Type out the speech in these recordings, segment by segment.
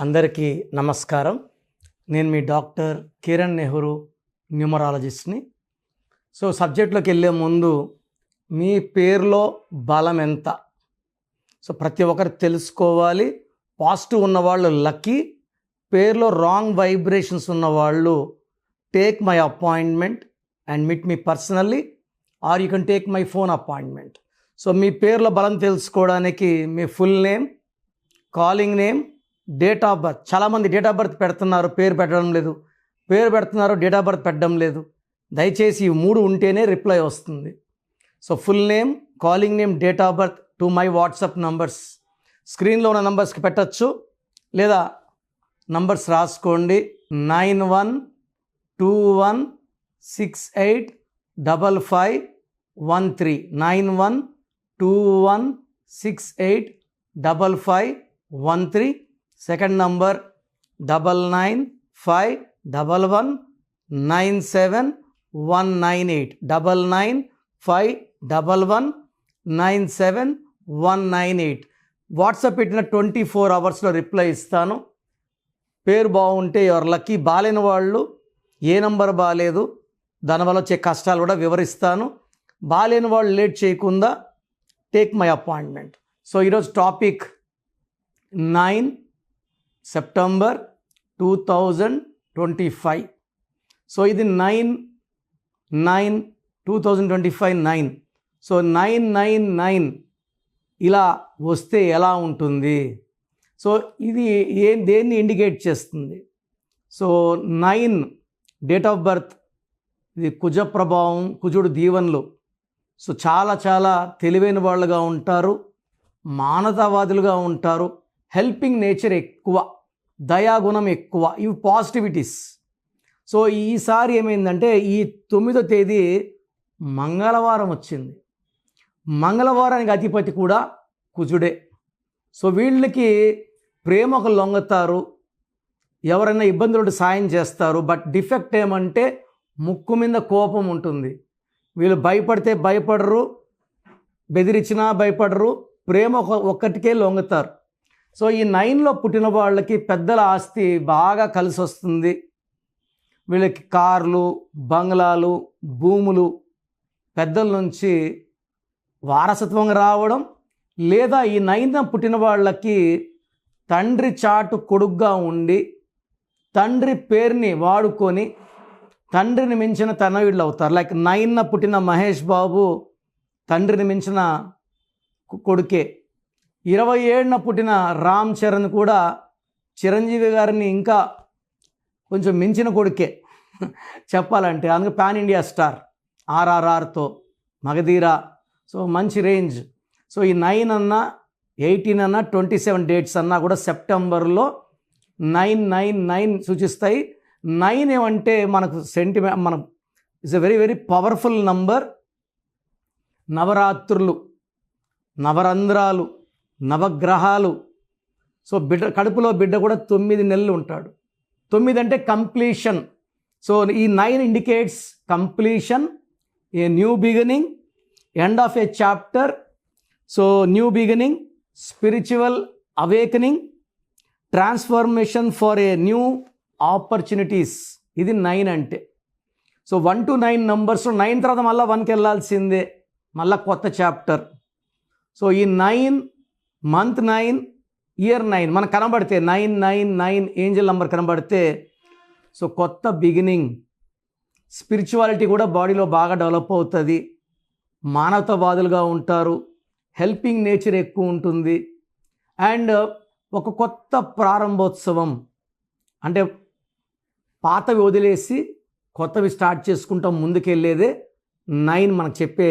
అందరికీ నమస్కారం. నేను మీ డాక్టర్ కిరణ్ నెహ్రూ, న్యూమరాలజిస్ట్ని. సబ్జెక్ట్లోకి వెళ్ళే ముందు మీ పేరులో బలం ఎంత? ప్రతి ఒక్కరు తెలుసుకోవాలి. పాజిటివ్ ఉన్నవాళ్ళు లక్కీ, పేరులో రాంగ్ వైబ్రేషన్స్ ఉన్నవాళ్ళు take my appointment and meet me personally, or you can take my phone appointment. మీ పేరులో బలం తెలుసుకోవడానికి మీ full name, calling name, date of birth. చాలామంది డేట్ ఆఫ్ బర్త్ పెడుతున్నారు, పేరు పెట్టడం లేదు. పేరు పెడుతున్నారు, డేట్ ఆఫ్ బర్త్ పెట్టడం లేదు. దయచేసి ఈ మూడు ఉంటేనే రిప్లై వస్తుంది. Full name, calling name, date of birth to my WhatsApp numbers. స్క్రీన్లో ఉన్న నంబర్స్కి పెట్టచ్చు, లేదా నంబర్స్ రాసుకోండి. 9121685513 9121685513. Second number 995111971198 995111971198. వాట్సాప్ పెట్టిన 24 అవర్స్లో రిప్లై ఇస్తాను. పేరు బాగుంటే ఎవరు లక్కీ, బాలేని వాళ్ళు ఏ నంబర్ బాగాలేదు, దానివల్ల వచ్చే కష్టాలు కూడా వివరిస్తాను. బాలేని వాళ్ళు లేట్ చేయకుండా టేక్ మై అపాయింట్మెంట్. ఈరోజు టాపిక్ 9 సెప్టెంబర్ 2025. ఇది 9/9/2025 9. 999 ఇలా వస్తే ఎలా ఉంటుంది? ఇది దేన్ని ఇండికేట్ చేస్తుంది? 9 డేట్ ఆఫ్ బర్త్, ఇది కుజ ప్రభావం, కుజుడు దీవెనలు. చాలా చాలా తెలివైన వాళ్ళుగా ఉంటారు, మానవతావాదులుగా ఉంటారు, హెల్పింగ్ నేచర్ ఎక్కువ, దయాగుణం ఎక్కువ, ఇవి పాజిటివిటీస్. ఈసారి ఏమైందంటే ఈ 9వ తేదీ మంగళవారం వచ్చింది. మంగళవారానికి అధిపతి కూడా కుజుడే. వీళ్ళకి ప్రేమకు లొంగతారు, ఎవరైనా ఇబ్బందులు సాయం చేస్తారు. బట్ డిఫెక్ట్ ఏమంటే ముక్కు మీద కోపం ఉంటుంది. వీళ్ళు భయపడితే భయపడరు, బెదిరించినా భయపడరు, ప్రేమ ఒక్కటికే లొంగతారు. ఈ 9లో పుట్టిన వాళ్ళకి పెద్దల ఆస్తి బాగా కలిసి వస్తుంది. వీళ్ళకి కార్లు, బంగ్లాలు, భూములు పెద్దల నుంచి వారసత్వంగా రావడం, లేదా ఈ 9న పుట్టిన వాళ్ళకి తండ్రి చాటు కొడుగ్గా ఉండి తండ్రి పేరుని వాడుకొని తండ్రిని మించిన తనయుళ్ళు అవుతారు. లైక్ 9న పుట్టిన మహేష్ బాబు తండ్రిని మించిన కొడుకే. 27న పుట్టిన రామ్ చరణ్ కూడా చిరంజీవి గారిని ఇంకా కొంచెం మించిన కొడుకే చెప్పాలంటే. అందుకే పాన్ ఇండియా స్టార్, RRRతో, మగధీర. మంచి రేంజ్. ఈ 9 అన్నా, 18 అన్నా, 27 డేట్స్ అన్నా కూడా సెప్టెంబర్లో 999 సూచిస్తాయి. 9 ఏమంటే మనకు it's a very very powerful number. నవరాత్రులు, నవరంధ్రాలు, నవగ్రహాలు. కడుపులో బిడ్డ కూడా 9 నెలలు ఉంటాడు. 9 అంటే కంప్లీషన్. ఈ 9 indicates completion, a new beginning, end of A chapter. New beginning, spiritual awakening, transformation for a new opportunities. ఇది 9 అంటే. 1 to 9 నంబర్స్. 9 తర్వాత మళ్ళీ 1కి వెళ్ళాల్సిందే, మళ్ళీ కొత్త చాప్టర్. ఈ 9 మంత్ 9, ఇయర్ 9 మనకు కనబడితే 999 ఏంజల్ నెంబర్ కనబడితే కొత్త బిగినింగ్. స్పిరిచువాలిటీ కూడా బాడీలో బాగా డెవలప్ అవుతుంది. మానవతావాదులుగా ఉంటారు, హెల్పింగ్ నేచర్ ఎక్కువ ఉంటుంది. అండ్ ఒక కొత్త ప్రారంభోత్సవం అంటే పాతవి వదిలేసి కొత్తవి స్టార్ట్ చేసుకుంటాం, ముందుకెళ్ళేదే 9 మనకు చెప్పే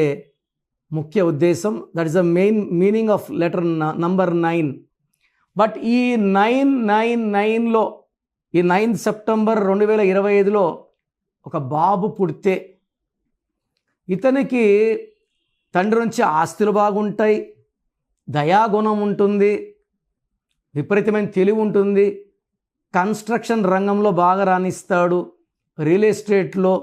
ముఖ్య ఉద్దేశం. That is the main meaning of letter number 9. But ఈ 999లో ఈ 9 సెప్టెంబర్ 2025లో ఒక బాబు పుడితే ఇతనికి తండ్రి నుంచి ఆస్తులు బాగుంటాయి, దయాగుణం ఉంటుంది, విపరీతమైన తెలివి ఉంటుంది, కన్స్ట్రక్షన్ రంగంలో బాగా రాణిస్తాడు, రియల్ ఎస్టేట్లో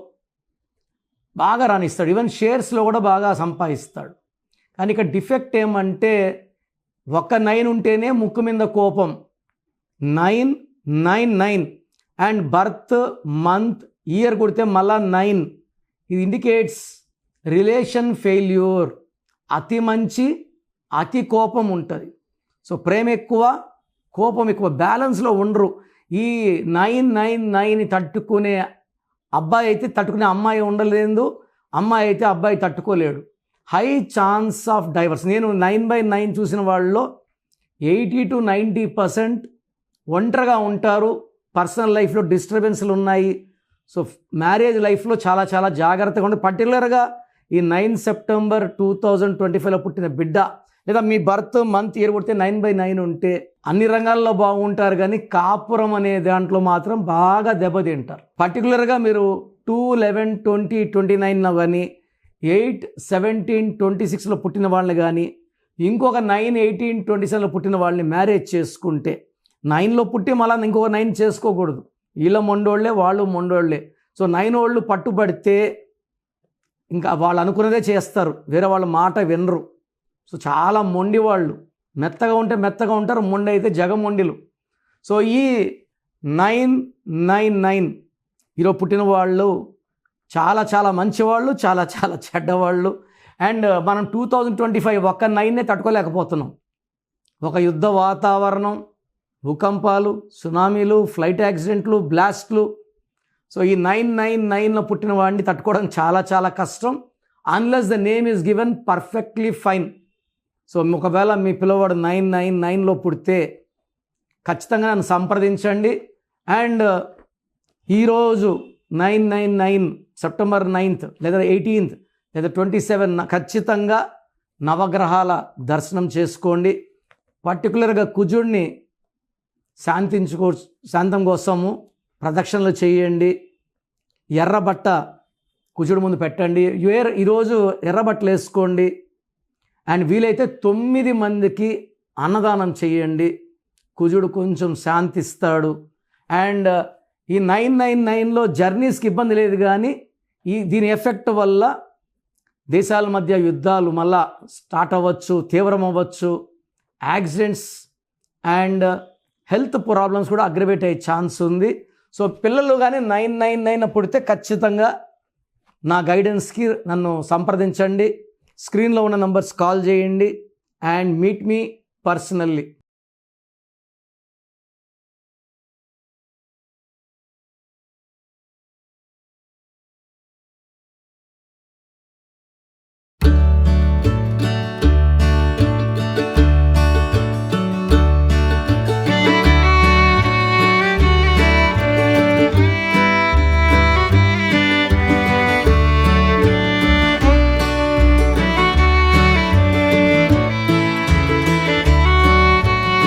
బాగా రాణిస్తాడు, ఈవెన్ షేర్స్లో కూడా బాగా సంపాదిస్తాడు. కానీ ఇక్కడ డిఫెక్ట్ ఏమంటే ఒక 9 ఉంటేనే ముక్కు మీద కోపం, 999 అండ్ బర్త్ మంత్ ఇయర్ కొడితే మళ్ళా 9. ఇది ఇండికేట్స్ రిలేషన్ ఫెయిల్యూర్. అతి మంచి అతి కోపం ఉంటుంది. సో ప్రేమ ఎక్కువ కోపం ఎక్కువ, బ్యాలెన్స్లో ఉండరు. ఈ 999 తట్టుకునే అబ్బాయి అయితే తట్టుకునే అమ్మాయి ఉండలేదు, అమ్మాయి అయితే అబ్బాయి తట్టుకోలేడు. High chance of divorce. నేను 9/9 చూసిన వాళ్ళలో 80 to 90% ఒంటరిగా ఉంటారు. పర్సనల్ లైఫ్లో డిస్టర్బెన్స్లు ఉన్నాయి. సో మ్యారేజ్ లైఫ్లో చాలా చాలా జాగ్రత్తగా ఉండి, పర్టికులర్గా ఈ 9 సెప్టెంబర్ 2025లో పుట్టిన బిడ్డ లేదా మీ బర్త్ మంత్ ఇయర్ కొడితే 9/9 ఉంటే అన్ని రంగాల్లో బాగుంటారు, కానీ కాపురం అనే దాంట్లో మాత్రం బాగా దెబ్బతింటారు. పర్టికులర్గా మీరు 2, 11, 20, 29 కానీ 8, 17, 26లో పుట్టిన వాళ్ళని కానీ ఇంకొక 9, 18, 27లో పుట్టిన వాళ్ళని మ్యారేజ్ చేసుకుంటే, 9లో పుట్టి మళ్ళీ ఇంకొక 9 చేసుకోకూడదు. వీళ్ళ మొండోళ్ళే వాళ్ళు మొండోళ్ళే. సో 9 వాళ్ళు పట్టుబడితే ఇంకా వాళ్ళు అనుకున్నదే చేస్తారు, వేరే వాళ్ళ మాట వినరు. సో చాలా మొండి వాళ్ళు, మెత్తగా ఉంటే మెత్తగా ఉంటారు, మొండి అయితే జగమొండిలు. సో ఈ 999 ఈరోజు పుట్టిన వాళ్ళు చాలా చాలా మంచివాళ్ళు, చాలా చాలా చెడ్డవాళ్ళు. అండ్ మనం 2025 ఒక్క 9నే తట్టుకోలేకపోతున్నాం. ఒక యుద్ధ వాతావరణం, భూకంపాలు, సునామీలు, ఫ్లైట్ యాక్సిడెంట్లు, బ్లాస్ట్లు. సో ఈ 999లో పుట్టిన వాడిని తట్టుకోవడం చాలా చాలా కష్టం, unless the name is given perfectly fine. So ఒకవేళ మీ పిల్లవాడు 999లో పుడితే ఖచ్చితంగా నన్ను సంప్రదించండి. అండ్ ఈరోజు 999 సెప్టెంబర్ 9th లేదా 18th లేదా 27 ఖచ్చితంగా నవగ్రహాల దర్శనం చేసుకోండి. పర్టికులర్గా కుజుడిని శాంతం కోసము ప్రదక్షిణలు చేయండి. ఎర్రబట్ట కుజుడు ముందు పెట్టండి. ఈరోజు ఎర్రబట్టలు వేసుకోండి. అండ్ వీలైతే 9 మందికి అన్నదానం చేయండి. కుజుడు కొంచెం శాంతిస్తాడు. అండ్ ఈ 999లో జర్నీస్కి ఇబ్బంది లేదు, కానీ దీని ఎఫెక్ట్ వల్ల దేశాల మధ్య యుద్ధాలు మళ్ళా స్టార్ట్ అవ్వచ్చు, తీవ్రం అవ్వచ్చు, యాక్సిడెంట్స్ అండ్ హెల్త్ ప్రాబ్లమ్స్ కూడా అగ్రవేట్ అయ్యే ఛాన్స్ ఉంది. సో పిల్లలు కానీ 999 పుడితే ఖచ్చితంగా నా గైడెన్స్కి నన్ను సంప్రదించండి. స్క్రీన్లో ఉన్న నంబర్స్ కాల్ చేయండి అండ్ మీట్ మీ పర్సనల్లీ.